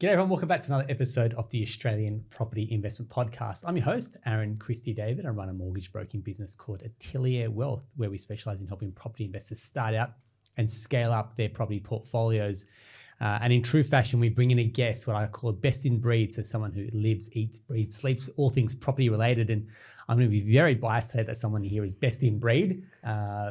G'day everyone, welcome back to another episode of the Australian Property Investment Podcast. I'm your host, Aaron Christie-David. I run a mortgage broking business called Atelier Wealth, where we specialise in helping property investors start out and scale up their property portfolios. And in true fashion, we bring in a guest, what I call a best in breed, so someone who lives, eats, breathes, sleeps, all things property related. And I'm going to be very biased today that someone here is best in breed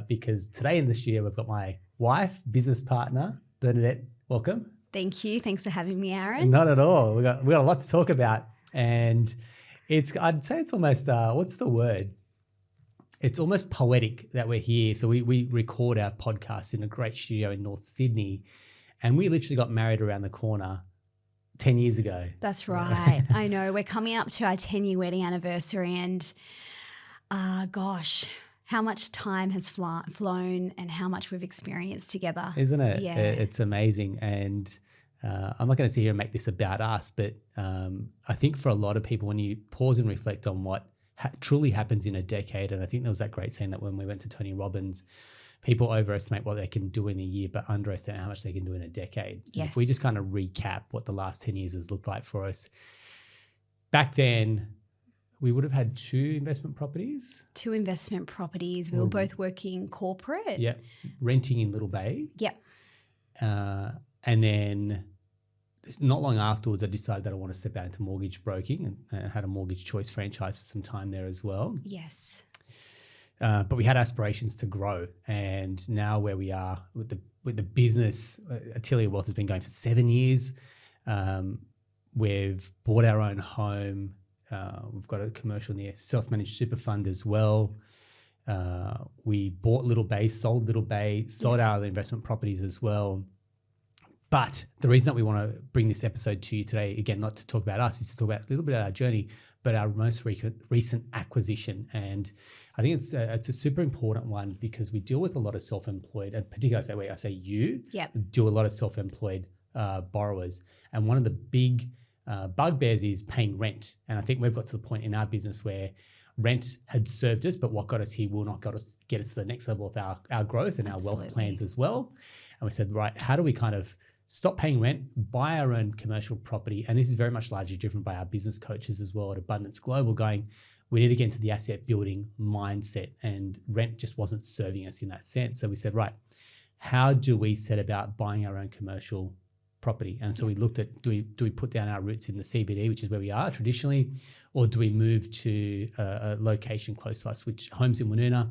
because today in the studio, we've got my wife, business partner, Bernadette. Welcome. Thank you. Thanks for having me, Aaron. Not at all. We got a lot to talk about, and I'd say it's almost what's the word? It's almost poetic that we're here. So we record our podcast in a great studio in North Sydney, and we literally got married around the corner 10 years ago. That's right. I know. We're coming up to our 10-year wedding anniversary, and gosh, how much time has flown and how much we've experienced together. Isn't it? Yeah. It's amazing. And I'm not going to sit here and make this about us, but I think for a lot of people, when you pause and reflect on what truly happens in a decade, and I think there was that great saying that when we went to Tony Robbins, people overestimate what they can do in a year, but underestimate how much they can do in a decade. Yes. And if we just kind of recap what the last 10 years has looked like for us, back then, we would have had two investment properties. We were both working corporate. Yeah. Renting in Little Bay. Yep. And then not long afterwards, I decided that I want to step out into mortgage broking and had a Mortgage Choice franchise for some time there as well. Yes. But we had aspirations to grow. And now where we are with the business, Atelier Wealth has been going for 7 years. We've bought our own home. We've got a commercial near self-managed super fund as well. We bought Little Bay, sold Little Bay, sold our other investment properties as well. But the reason that we want to bring this episode to you today, again, not to talk about us, is to talk about a little bit of our journey, but our most recent acquisition. And I think it's a super important one because we deal with a lot of self-employed, and particularly I say you do a lot of self-employed borrowers. And one of the big bugbears is paying rent. And I think we've got to the point in our business where rent had served us, but what got us here will not get us to the next level of our growth and our wealth plans as well. And we said, right, how do we kind of stop paying rent, buy our own commercial property? And this is very much largely driven by our business coaches as well at Abundance Global going, we need to get into the asset building mindset, and rent just wasn't serving us in that sense. So we said, right, how do we set about buying our own commercial property? And so we looked at, do we put down our roots in the CBD, which is where we are traditionally, or do we move to a location close to us, which homes in Woonona?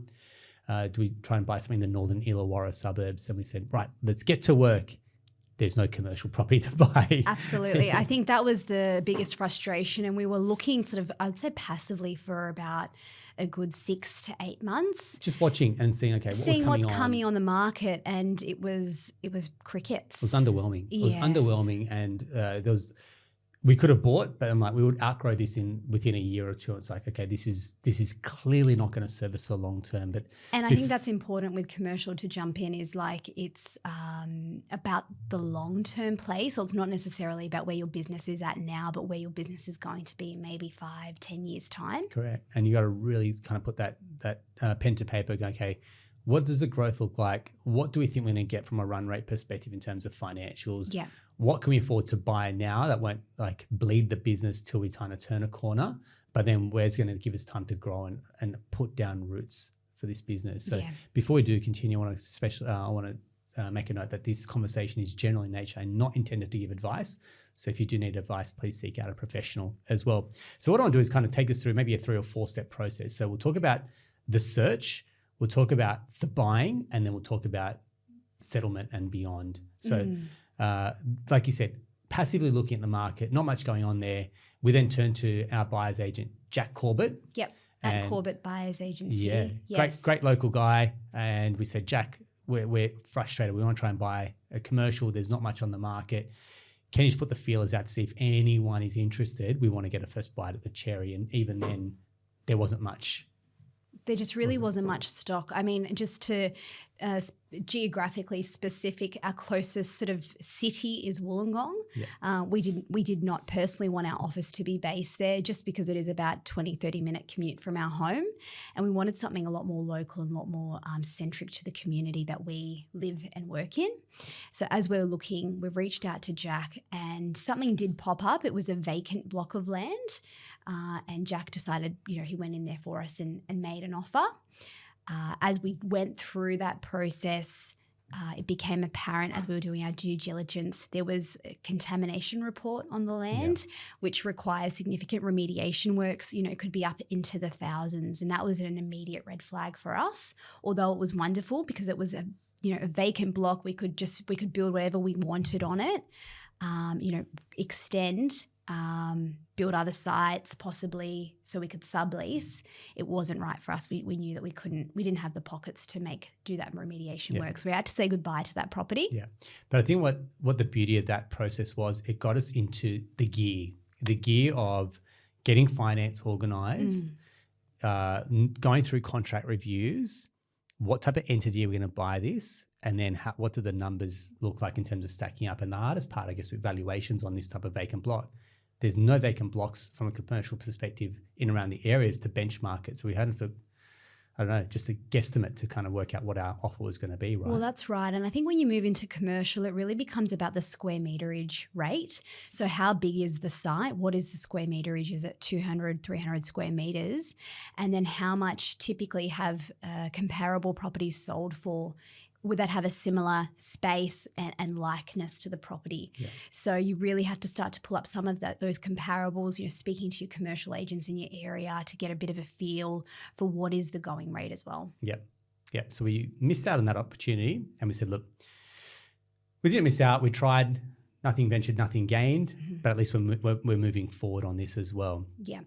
Do we try and buy something in the northern Illawarra suburbs? And we said, right, let's get to work. There's no commercial property to buy. Absolutely. I think that was the biggest frustration, and we were looking sort of, I'd say passively, for about a good 6 to 8 months. Just watching and seeing, what's coming on the market, and it was crickets. It was underwhelming. Yes. It was underwhelming, and we could have bought, but I'm like, we would outgrow this within a year or two. It's like, okay, this is clearly not going to serve us for long term. And I think that's important with commercial to jump in, is like it's about the long term play. So it's not necessarily about where your business is at now, but where your business is going to be in maybe 5-10 years time. Correct. And you got to really kind of put that pen to paper. Go, okay, what does the growth look like? What do we think we're going to get from a run rate perspective in terms of financials? Yeah. What can we afford to buy now that won't like bleed the business till we kind of turn a corner? But then where's going to give us time to grow and put down roots for this business? So before we do continue, I want to make a note that this conversation is general in nature and not intended to give advice. So if you do need advice, please seek out a professional as well. So what I want to do is kind of take us through maybe a 3 or 4 step process. So we'll talk about the search, we'll talk about the buying, and then we'll talk about settlement and beyond. So like you said, passively looking at the market, not much going on there. We then turn to our buyer's agent, Jack Corbett. Yep, at Corbett Buyers Agency. Yeah, yes. Great local guy. And we said, Jack, we're frustrated. We want to try and buy a commercial. There's not much on the market. Can you just put the feelers out to see if anyone is interested? We want to get a first bite at the cherry. And even then, there wasn't much. There just really wasn't much stock. I mean, just to geographically specific. Our closest sort of city is Wollongong. Yeah. We did not personally want our office to be based there just because it is about 20-30 minute commute from our home, and we wanted something a lot more local and a lot more centric to the community that we live and work in. So as we're looking, we've reached out to Jack, and something did pop up. It was a vacant block of land, and Jack decided, he went in there for us and made an offer. As we went through that process, it became apparent as we were doing our due diligence, there was a contamination report on the land, which requires significant remediation works. It could be up into the thousands, and that was an immediate red flag for us. Although it was wonderful because it was a vacant block, we could build whatever we wanted on it, extend. Build other sites possibly so we could sublease. It wasn't right for us. We knew that we didn't have the pockets to do that remediation work. So we had to say goodbye to that property. Yeah. But I think what the beauty of that process was, it got us into the gear of getting finance organised, going through contract reviews, what type of entity are we going to buy this, and then what do the numbers look like in terms of stacking up. And the hardest part, I guess, with valuations on this type of vacant block, there's no vacant blocks from a commercial perspective in around the areas to benchmark it. So we had to, just a guesstimate to kind of work out what our offer was going to be, right? Well, that's right. And I think when you move into commercial, it really becomes about the square meterage rate. So how big is the site? What is the square meterage? Is it 200, 300 square meters? And then how much typically have comparable properties sold for? Would that have a similar space and likeness to the property? Yeah. So you really have to start to pull up some of those comparables, speaking to your commercial agents in your area to get a bit of a feel for what is the going rate as well. Yep. So we missed out on that opportunity, and we said, look, we didn't miss out. We tried, nothing ventured, nothing gained, but at least we're moving forward on this as well. Yeah.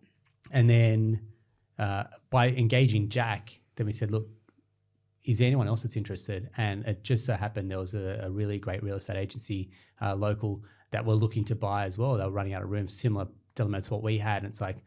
And then by engaging Jack, then we said, look, is there anyone else that's interested? And it just so happened there was a really great real estate agency local that were looking to buy as well. They were running out of rooms, similar dilemma to what we had. And it's like,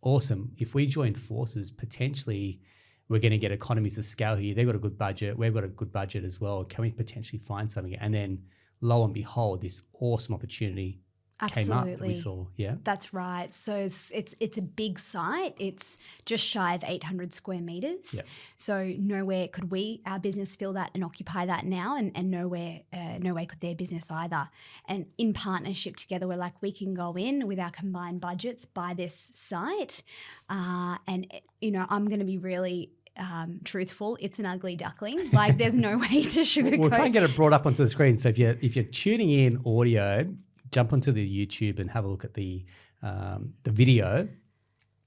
awesome. If we join forces, potentially we're going to get economies of scale here. They've got a good budget. We've got a good budget as well. Can we potentially find something? And then lo and behold, this awesome opportunity came up that we saw. Yeah, that's right. So it's a big site. It's just shy of 800 square meters. Yep. So nowhere could our business fill that and occupy that now, and no way could their business either. And in partnership together, we're like, we can go in with our combined budgets, buy this site, and I'm going to be really truthful. It's an ugly duckling. Like there's no way to sugarcoat. We'll try and get it brought up onto the screen. So if you're tuning in audio, jump onto the YouTube and have a look at the video.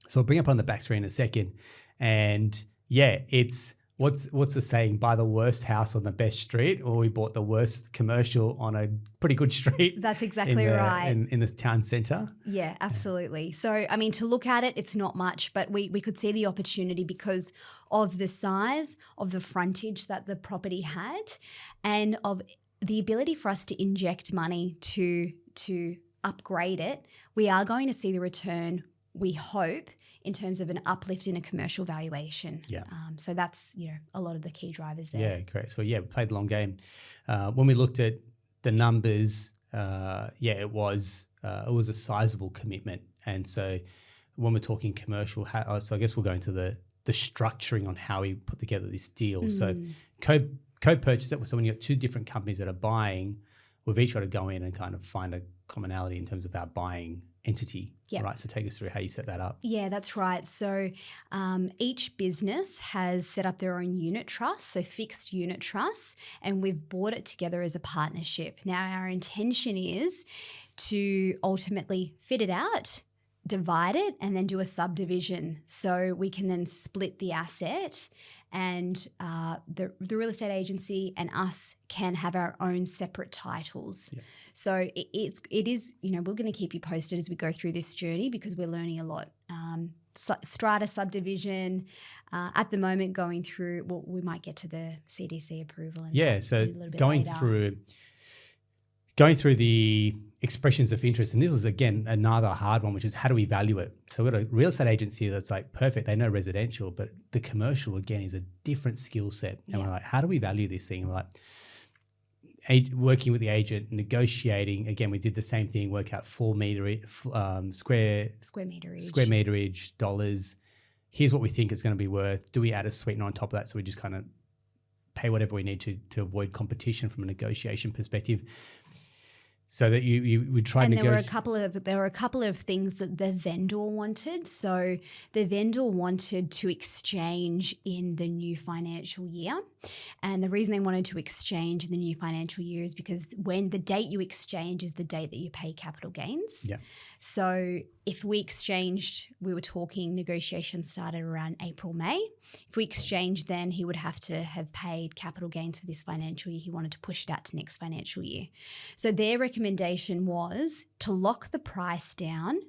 So I'll bring up on the back screen in a second. And yeah, it's what's the saying? Buy the worst house on the best street, or we bought the worst commercial on a pretty good street. That's exactly right. In the town centre. Yeah, absolutely. So, I mean, to look at it, it's not much, but we could see the opportunity because of the size of the frontage that the property had and of the ability for us to inject money to upgrade it. We are going to see the return, we hope, in terms of an uplift in a commercial valuation. Yeah. So that's a lot of the key drivers there. Yeah, great. So we played the long game. When we looked at the numbers, it was a sizable commitment. And so when we're talking commercial, so I guess we'll go into the structuring on how we put together this deal. So co-purchase it. So when you've got two different companies that are buying, we've each got to go in and kind of find a commonality in terms of our buying entity. Yep. Right. So take us through how you set that up. Yeah, that's right. So each business has set up their own unit trust, so fixed unit trusts, and we've bought it together as a partnership. Now, our intention is to ultimately fit it out, divide it, and then do a subdivision so we can then split the asset, and the real estate agency and us can have our own separate titles. Yeah. So it is, we're going to keep you posted as we go through this journey because we're learning a lot. Strata subdivision, at the moment going through, we might get to the CDC approval. So going through the expressions of interest. And this was, again, another hard one, which is how do we value it? So we've got a real estate agency that's like perfect. They know residential, but the commercial, again, is a different skill set. And we're like, how do we value this thing? And we're like, working with the agent, negotiating. Again, we did the same thing, work out square meterage dollars. Here's what we think it's going to be worth. Do we add a sweetener on top of that? So we just kind of pay whatever we need to avoid competition from a negotiation perspective. So that you would try and negotiate. There were a couple of things that the vendor wanted. So the vendor wanted to exchange in the new financial year. And the reason they wanted to exchange in the new financial year is because when the date you exchange is the date that you pay capital gains. Yeah. So if we exchanged, we were talking negotiations started around April, May. If we exchanged then, he would have to have paid capital gains for this financial year. He wanted to push it out to next financial year. So their recommendation was to lock the price down,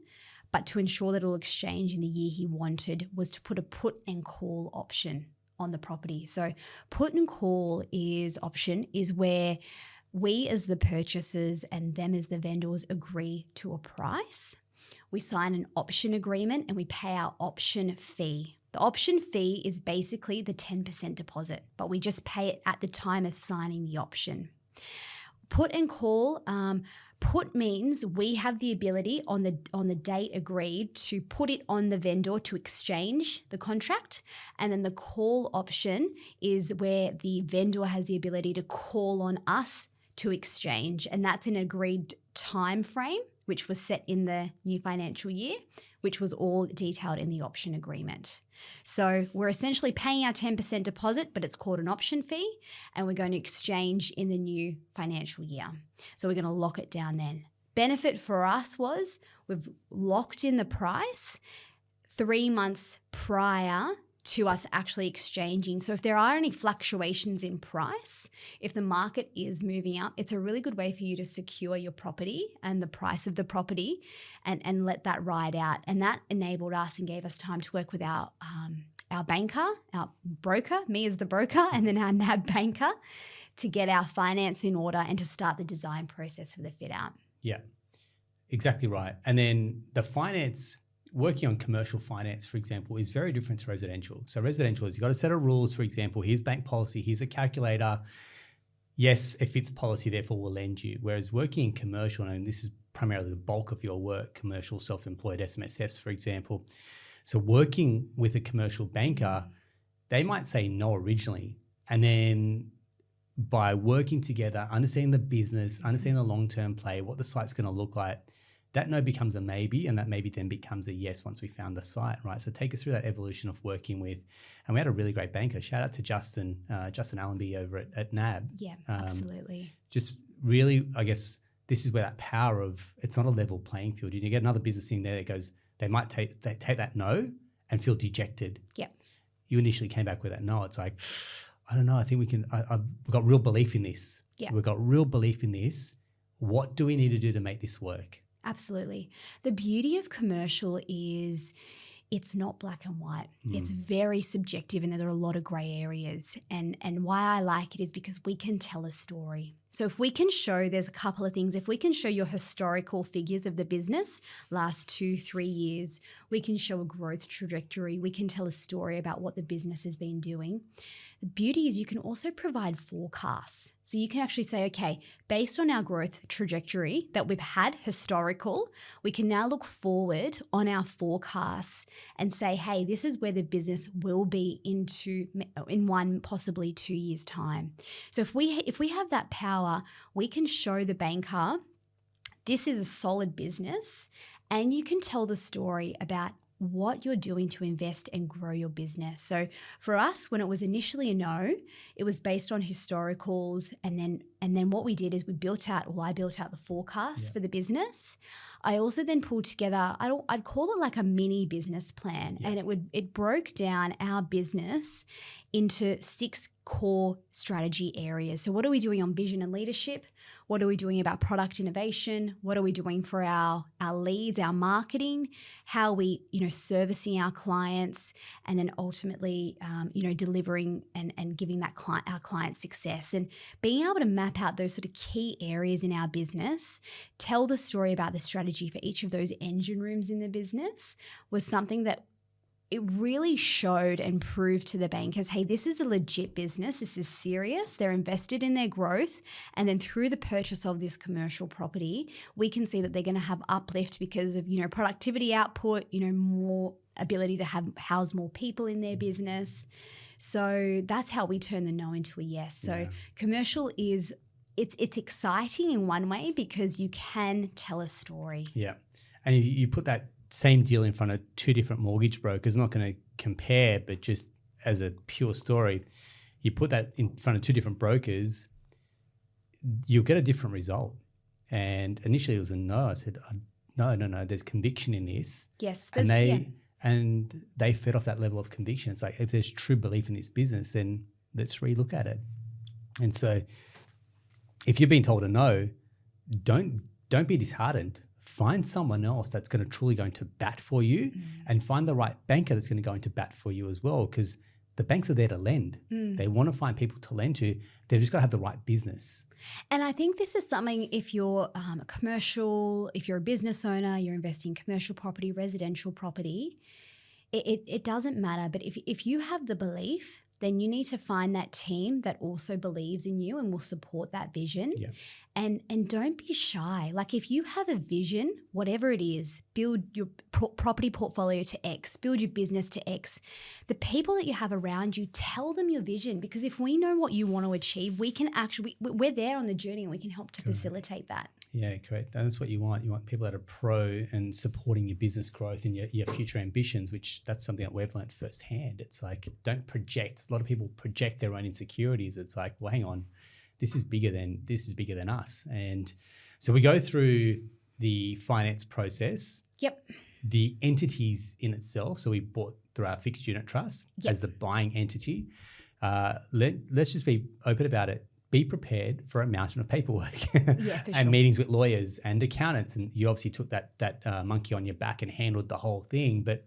but to ensure that it'll exchange in the year he wanted was to put a put and call option on the property. So put and call option is where we as the purchasers and them as the vendors agree to a price. We sign an option agreement and we pay our option fee. The option fee is basically the 10% deposit, but we just pay it at the time of signing the option. Put and call, put means we have the ability on the date agreed to put it on the vendor to exchange the contract. And then the call option is where the vendor has the ability to call on us to exchange. And that's an agreed time frame, which was set in the new financial year, which was all detailed in the option agreement. So we're essentially paying our 10% deposit, but it's called an option fee, and we're going to exchange in the new financial year. So we're going to lock it down then. Benefit for us was we've locked in the price 3 months prior to us actually exchanging. So if there are any fluctuations in price, if the market is moving up, it's a really good way for you to secure your property and the price of the property and let that ride out. And that enabled us and gave us time to work with our banker, our broker, me as the broker, and then our NAB banker to get our finance in order and to start the design process for the fit out. Yeah, exactly right. And then the finance, working on commercial finance, for example, is very different to residential. So residential is you've got a set of rules. For example, here's bank policy, here's a calculator. Yes, it fits policy, therefore we'll lend you. Whereas working in commercial, and this is primarily the bulk of your work, commercial, self-employed, SMSFs, for example. So working with a commercial banker, they might say no originally. And then by working together, understanding the business, understanding the long-term play, what the site's going to look like, that no becomes a maybe, and that maybe then becomes a yes once we found the site, right? So take us through that evolution of working with, and we had a really great banker. Shout out to Justin Allenby over at NAB. Yeah, absolutely. Just really, I guess this is where that power of, it's not a level playing field. You get another business in there that goes, they might take that no and feel dejected. Yeah. You initially came back with that no. It's like, I don't know, I think we can, I've got real belief in this. Yeah. We've got real belief in this. What do we need to do to make this work? Absolutely. The beauty of commercial is it's not black and white. It's very subjective and there are a lot of grey areas. And why I like it is because we can tell a story. So if we can show, there's a couple of things. If we can show your historical figures of the business, last 2-3 years, we can show a growth trajectory. We can tell a story about what the business has been doing. The beauty is you can also provide forecasts. So you can actually say, okay, based on our growth trajectory that we've had historical, we can now look forward on our forecasts and say, hey, this is where the business will be in 1, possibly 2 years' time. So if we have that power, we can show the banker this is a solid business, and you can tell the story about what you're doing to invest and grow your business. So for us, when it was initially a no, it was based on historicals, and then what we did is I built out the forecast for the business. I also then pulled together, I'd call it like a mini business plan, and it broke down our business into 6 core strategy areas. So what are we doing on vision and leadership? What are we doing about product innovation? What are we doing for our leads, our marketing? How are we, servicing our clients, and then ultimately, delivering and giving our client success, and being able to map map out those sort of key areas in our business, tell the story about the strategy for each of those engine rooms in the business was something that it really showed and proved to the bankers, hey, this is a legit business. This is serious. They're invested in their growth. And then through the purchase of this commercial property, we can see that they're going to have uplift because of, productivity output, more ability to house more people in their business. So that's how we turn the no into a yes. So commercial is, it's exciting in one way because you can tell a story. Yeah. And you put that same deal in front of two different mortgage brokers. I'm not going to compare, but just as a pure story, you put that in front of two different brokers, you'll get a different result. And initially it was a no. I said, no, there's conviction in this. Yes. And they fed off that level of conviction. It's like, if there's true belief in this business, then let's relook at it. And so if you've been told a no, don't be disheartened. Find someone else that's truly going to bat for you, and find the right banker that's going to go into bat for you as well, because the banks are there to lend. They want to find people to lend to. They've just got to have the right business. And I think this is something, if you're a commercial, if you're a business owner, you're investing in commercial property, residential property, it doesn't matter. But if you have the belief, then you need to find that team that also believes in you and will support that vision. Yeah. And don't be shy. Like, if you have a vision, whatever it is, build your property portfolio to X, build your business to X. The people that you have around you, tell them your vision, because if we know what you want to achieve, we can we're there on the journey and we can help to facilitate that. Yeah, correct. That's what you want. You want people that are pro and supporting your business growth and your future ambitions, which that's something that we've learned firsthand. It's like, don't project. A lot of people project their own insecurities. It's like, well, hang on, this is bigger than us. And so we go through the finance process. Yep. The entities in itself. So we bought through our fixed unit trust as the buying entity. Let's just be open about it. Be prepared for a mountain of paperwork and meetings with lawyers and accountants. And you obviously took that monkey on your back and handled the whole thing, but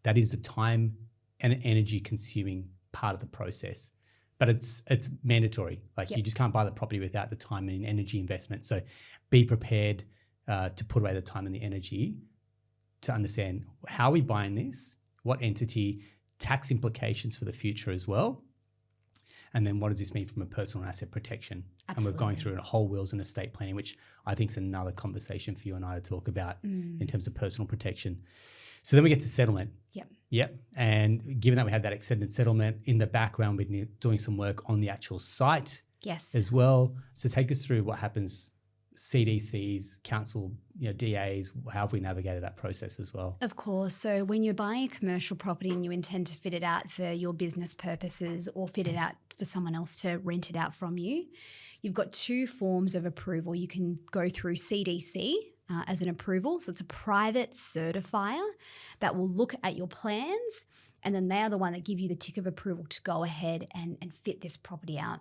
that is a time and energy consuming part of the process. But it's mandatory. Like, you just can't buy the property without the time and energy investment. So be prepared to put away the time and the energy to understand how are we buying this, what entity, tax implications for the future as well. And then what does this mean from a personal and asset protection? Absolutely. And we're going through a whole wills and estate planning, which I think is another conversation for you and I to talk about in terms of personal protection. So then we get to settlement. Yep. And given that we had that extended settlement in the background, we've been doing some work on the actual site as well. So take us through what happens, CDCs, council, DAs, how have we navigated that process as well? Of course. So when you're buying a commercial property and you intend to fit it out for your business purposes or fit it out for someone else to rent it out from you, you've got two forms of approval. You can go through CDC as an approval. So it's a private certifier that will look at your plans, and then they are the one that give you the tick of approval to go ahead and fit this property out.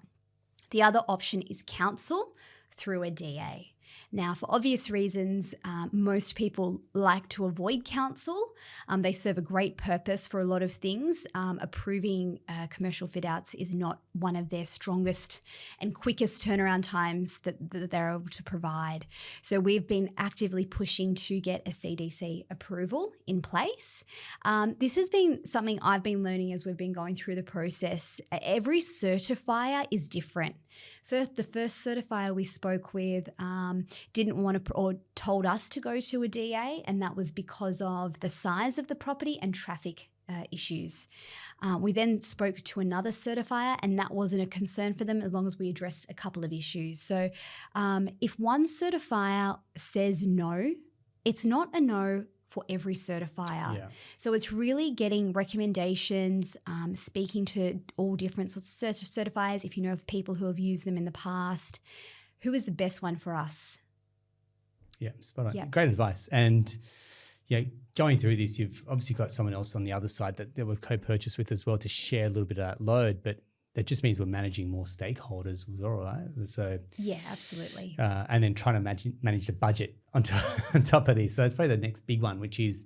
The other option is council through a DA. Now, for obvious reasons, most people like to avoid council. They serve a great purpose for a lot of things. Approving commercial fit-outs is not one of their strongest and quickest turnaround times that they're able to provide. So we've been actively pushing to get a CDC approval in place. This has been something I've been learning as we've been going through the process. Every certifier is different. The first certifier we spoke with didn't want to, or told us to go to a DA, and that was because of the size of the property and traffic issues. We then spoke to another certifier, and that wasn't a concern for them as long as we addressed a couple of issues. So if one certifier says no, it's not a no for every certifier. Yeah. So it's really getting recommendations, speaking to all different sorts of certifiers. If you know of people who have used them in the past, who is the best one for us? Yeah, spot on. Yeah. Great advice. And going through this, you've obviously got someone else on the other side that we've co-purchased with as well to share a little bit of that load, but that just means we're managing more stakeholders, all right? So yeah, absolutely. And then trying to manage the budget on top of this. So it's probably the next big one, which is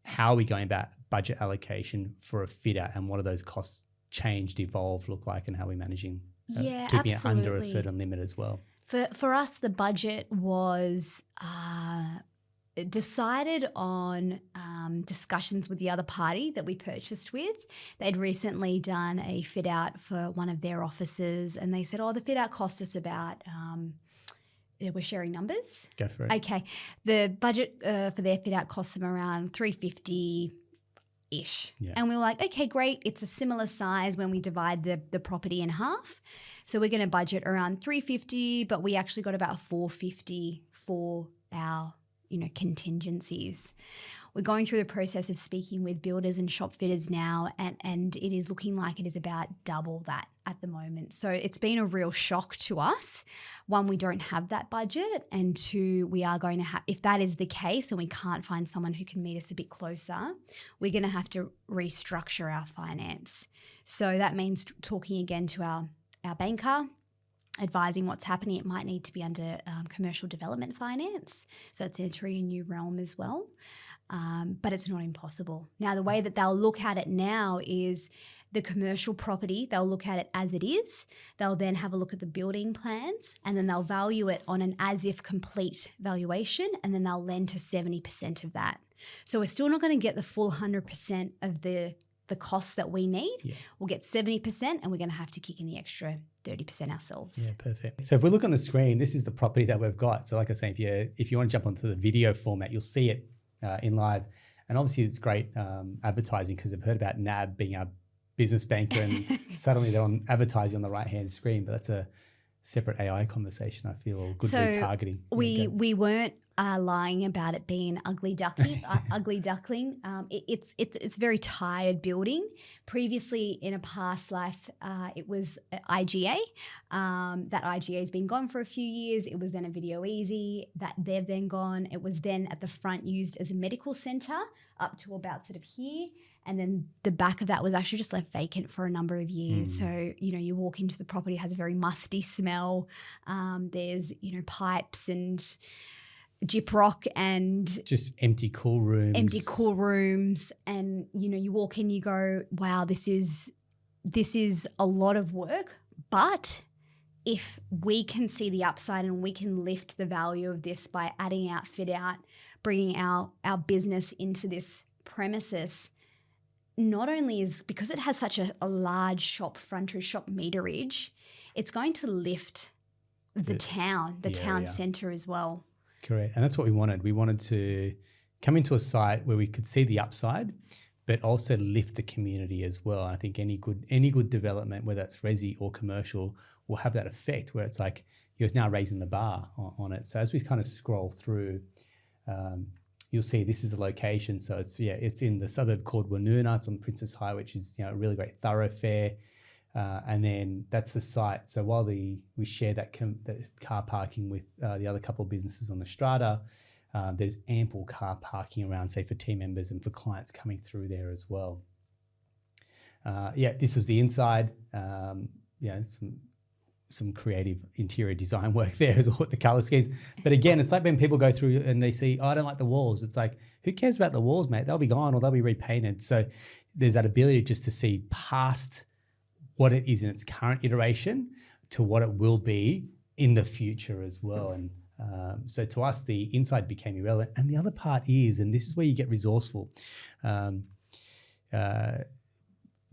how are we going about budget allocation for a fit out, and what do those costs changed, evolve, look like, and how are we managing Yeah, keeping it under a absolutely. certain limit as well. For us, the budget was decided on discussions with the other party that we purchased with. They'd recently done a fit out for one of their offices, and they said, "Oh, the fit out cost us about." We're sharing numbers. Go for it. Okay, the budget for their fit out costs them around $350. Yeah. And we were like, okay, great. It's a similar size when we divide the property in half. So we're going to budget around $350, but we actually got about $450 for our, contingencies. We're going through the process of speaking with builders and shop fitters now, and it is looking like it is about double that at the moment. So it's been a real shock to us. One, we don't have that budget, and two, we are going to have, if that is the case and we can't find someone who can meet us a bit closer, we're going to have to restructure our finance. So that means talking again to our banker, advising what's happening. It might need to be under commercial development finance. So it's entering a new realm as well. But it's not impossible. Now, the way that they'll look at it now is the commercial property, they'll look at it as it is. They'll then have a look at the building plans, and then they'll value it on an as if complete valuation, and then they'll lend to 70% of that. So we're still not going to get the full 100% of the costs that we need. Yeah. We'll get 70%, and we're going to have to kick in the extra 30% ourselves. Yeah, perfect. So if we look on the screen, this is the property that we've got. So like I say, if you want to jump onto the video format, you'll see it in live. And obviously it's great advertising because I've heard about NAB being our business banker, and suddenly they're on advertising on the right-hand screen, but that's a separate AI conversation, I feel, or good retargeting. We weren't lying about it being ugly duckling. It's a very tired building. Previously, in a past life, it was IGA. That IGA has been gone for a few years. It was then a Video Easy. That they've then gone. It was then at the front used as a medical centre up to about sort of here. And then the back of that was actually just left vacant for a number of years. So, you walk into the property, it has a very musty smell. There's, pipes and gyprock and just empty cool rooms. And, you walk in, you go, wow, this is a lot of work. But if we can see the upside and we can lift the value of this by adding out fit out, bringing our business into this premises, not only is because it has such a large shop frontage, shop meterage, it's going to lift the town centre as well. Correct. And that's what we wanted. We wanted to come into a site where we could see the upside, but also lift the community as well. And I think any good development, whether it's resi or commercial, will have that effect where it's like you're now raising the bar on it. So as we kind of scroll through, you'll see this is the location. So it's in the suburb called Woonona. It's on Princess High, which is a really great thoroughfare. And then that's the site. So while we share that car parking with the other couple of businesses on the strata, there's ample car parking around, say, for team members and for clients coming through there as well. This was the inside. Some creative interior design work there as well with the color schemes. But again, it's like when people go through and they see, I don't like the walls. It's like, who cares about the walls, mate? They'll be gone or they'll be repainted. So there's that ability just to see past what it is in its current iteration to what it will be in the future as well. And so to us, the inside became irrelevant. And the other part is, and this is where you get resourceful,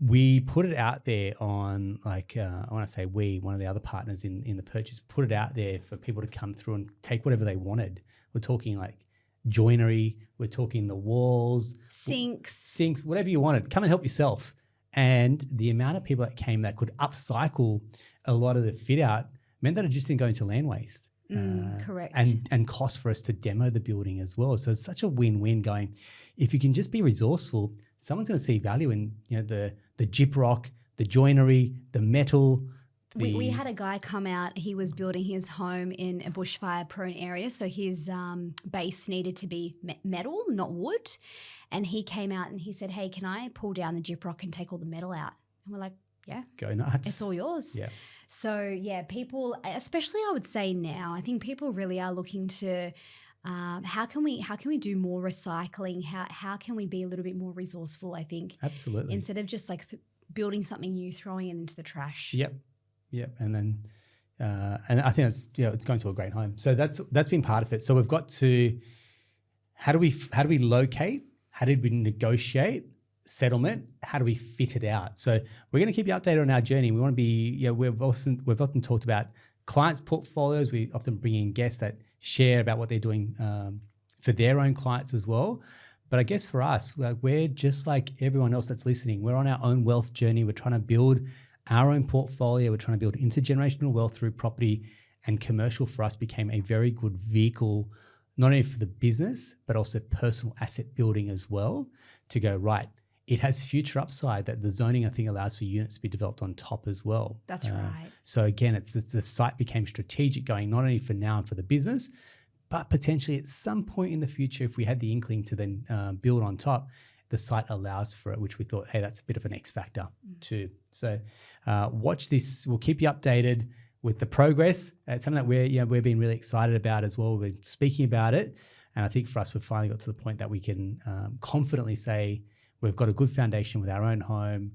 we put it out there on I want to say one of the other partners in the purchase, put it out there for people to come through and take whatever they wanted. We're talking like joinery, we're talking the walls, sinks, whatever you wanted. Come and help yourself. And the amount of people that came that could upcycle a lot of the fit out meant that it just didn't go into land waste. Correct. And cost for us to demo the building as well. So it's such a win-win going. If you can just be resourceful, someone's going to see value in the gyprock, the joinery, the metal. We had a guy come out. He was building his home in a bushfire-prone area, so his base needed to be metal, not wood. And he came out and he said, "Hey, can I pull down the gyprock and take all the metal out?" And we're like, "Yeah, go nuts. It's all yours." Yeah. So people, especially I would say now, I think people really are looking to how can we do more recycling? How can we be a little bit more resourceful? I think absolutely, instead of just like building something new, throwing it into the trash. Yep. Yep. And I think it's, it's going to a great home. So that's been part of it. So we've got to, how do we locate? How did we negotiate settlement? How do we fit it out? So we're going to keep you updated on our journey. We want to be, we've often talked about clients' portfolios. We often bring in guests that share about what they're doing for their own clients as well. But I guess for us, we're just like everyone else that's listening. We're on our own wealth journey. We're trying to build our own portfolio. We're trying to build intergenerational wealth through property, and commercial for us became a very good vehicle, not only for the business, but also personal asset building as well, to go, right, it has future upside that the zoning, I think, allows for units to be developed on top as well. That's right. So again, it's the site became strategic, going not only for now and for the business, but potentially at some point in the future, if we had the inkling to then build on top, the site allows for it, which we thought, hey, that's a bit of an X factor too. So watch this. We'll keep you updated with the progress. It's something that we're being really excited about as well. We've been speaking about it. And I think for us, we've finally got to the point that we can confidently say we've got a good foundation with our own home.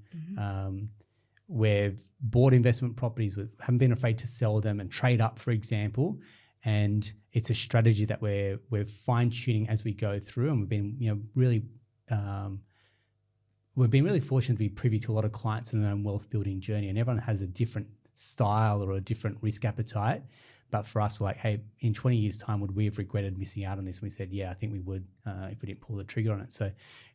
We've bought investment properties. We haven't been afraid to sell them and trade up, for example. And it's a strategy that we're fine tuning as we go through. And we've been, really fortunate to be privy to a lot of clients in their own wealth building journey. And everyone has a different style or a different risk appetite. But for us, we're like, hey, in 20 years' time, would we have regretted missing out on this? And we said, yeah, I think we would if we didn't pull the trigger on it. So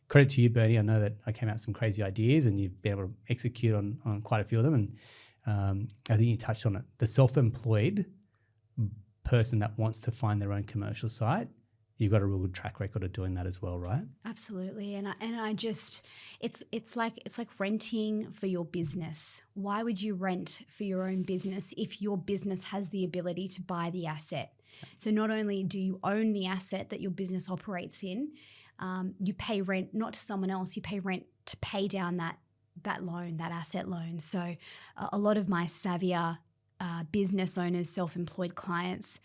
credit to you, Bernie. I know that I came out with some crazy ideas and you've been able to execute on quite a few of them. And I think you touched on it. The self-employed person that wants to find their own commercial site, you've got a real good track record of doing that as well, right? Absolutely. And I just, it's like renting for your business. Why would you rent for your own business if your business has the ability to buy the asset? So not only do you own the asset that your business operates in, you pay rent not to someone else, you pay rent to pay down that loan, that asset loan. So a lot of my savvier business owners, self-employed clients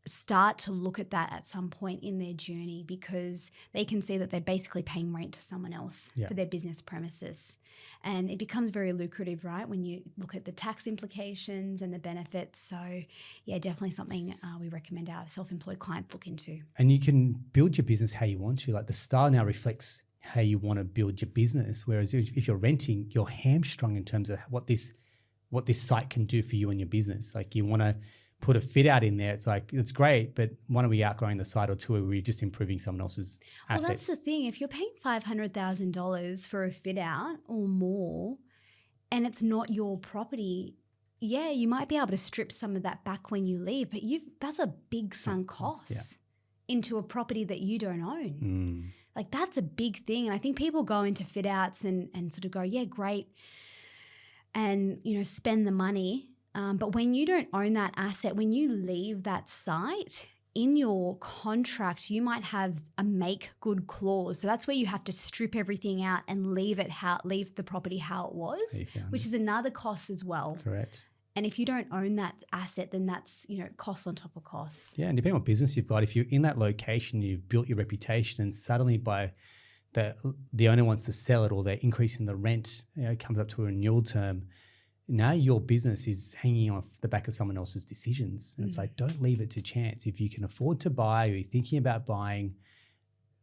start to look at that at some point in their journey, because they can see that they're basically paying rent to someone else for their business premises. And it becomes very lucrative, right, when you look at the tax implications and the benefits. So yeah, definitely something we recommend our self-employed clients look into. And you can build your business how you want to. Like the style now reflects how you want to build your business. Whereas if you're renting, you're hamstrung in terms of what this site can do for you and your business. Like you want to put a fit out in there. It's like, it's great, but one, are we outgrowing the site, or two, are we just improving someone else's asset? Well, that's the thing. If you're paying $500,000 for a fit out or more, and it's not your property, yeah, you might be able to strip some of that back when you leave, but that's a big sunk cost into a property that you don't own. Like that's a big thing. And I think people go into fit outs and sort of go, yeah, great, and spend the money. But when you don't own that asset, when you leave that site, in your contract, you might have a make good clause. So that's where you have to strip everything out and leave the property how it was, which is another cost as well. Correct. And if you don't own that asset, then that's, costs on top of costs. Yeah, and depending on what business you've got, if you're in that location, you've built your reputation, and suddenly by the owner wants to sell it, or they're increasing the rent, it comes up to a renewal term. Now your business is hanging off the back of someone else's decisions. And it's like, don't leave it to chance. If you can afford to buy, or you're thinking about buying,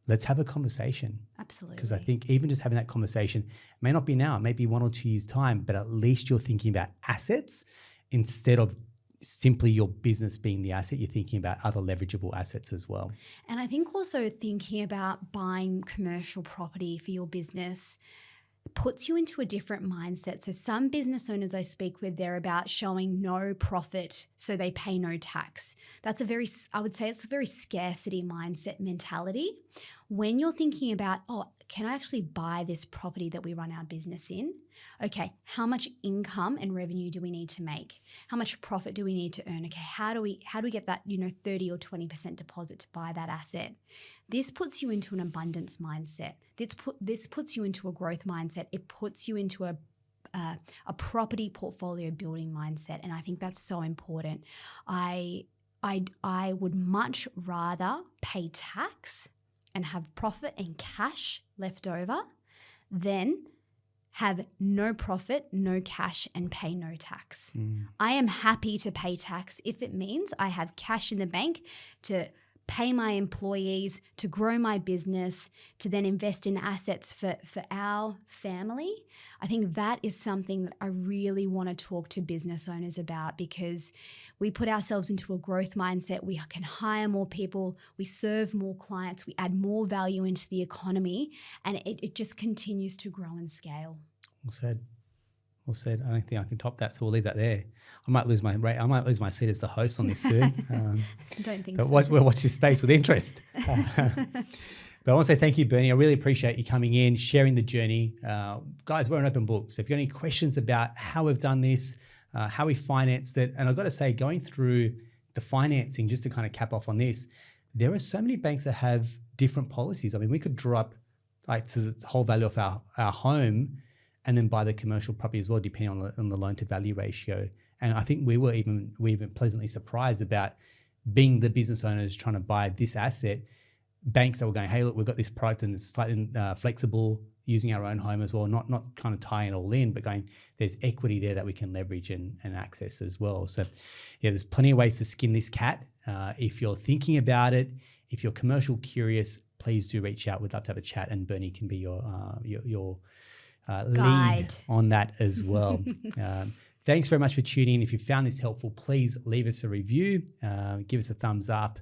let's have a conversation. Absolutely. Because I think even just having that conversation, may not be now, it may be 1 or 2 years' time, but at least you're thinking about assets instead of simply your business being the asset. You're thinking about other leverageable assets as well. And I think also thinking about buying commercial property for your business puts you into a different mindset. So some business owners I speak with, they're about showing no profit so they pay no tax. I would say it's a very scarcity mindset mentality. When you're thinking about, can I actually buy this property that we run our business in? Okay, how much income and revenue do we need to make? How much profit do we need to earn? Okay, how do we get that 30 or 20% deposit to buy that asset? This puts you into an abundance mindset. This puts you into a growth mindset. It puts you into a property portfolio building mindset, and I think that's so important. I would much rather pay tax and have profit and cash left over than have no profit, no cash, and pay no tax. I am happy to pay tax if it means I have cash in the bank to pay my employees, to grow my business, to then invest in assets for our family. I think that is something that I really want to talk to business owners about, because we put ourselves into a growth mindset. We can hire more people, we serve more clients, we add more value into the economy, and it just continues to grow and scale. Well said. Well said. I don't think I can top that, so we'll leave that there. I might lose my seat as the host on this soon. I don't think but so. We'll watch this space with interest. But I want to say thank you, Bernie. I really appreciate you coming in, sharing the journey. Guys, we're an open book. So if you've got any questions about how we've done this, how we financed it, and I've got to say, going through the financing, just to kind of cap off on this, there are so many banks that have different policies. I mean, we could drop to the whole value of our home and then buy the commercial property as well, depending on the loan to value ratio. And I think we were even pleasantly surprised about being the business owners trying to buy this asset. Banks that were going, hey, look, we've got this product and it's slightly flexible, using our own home as well, not kind of tying it all in, but going, there's equity there that we can leverage and access as well. So yeah, there's plenty of ways to skin this cat. If you're thinking about it, if you're commercial curious, please do reach out. We'd love to have a chat, and Bernie can be your lead on that as well. Thanks very much for tuning in. If you found this helpful, please leave us a review, give us a thumbs up,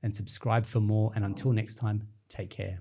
and subscribe for more. And until next time, take care.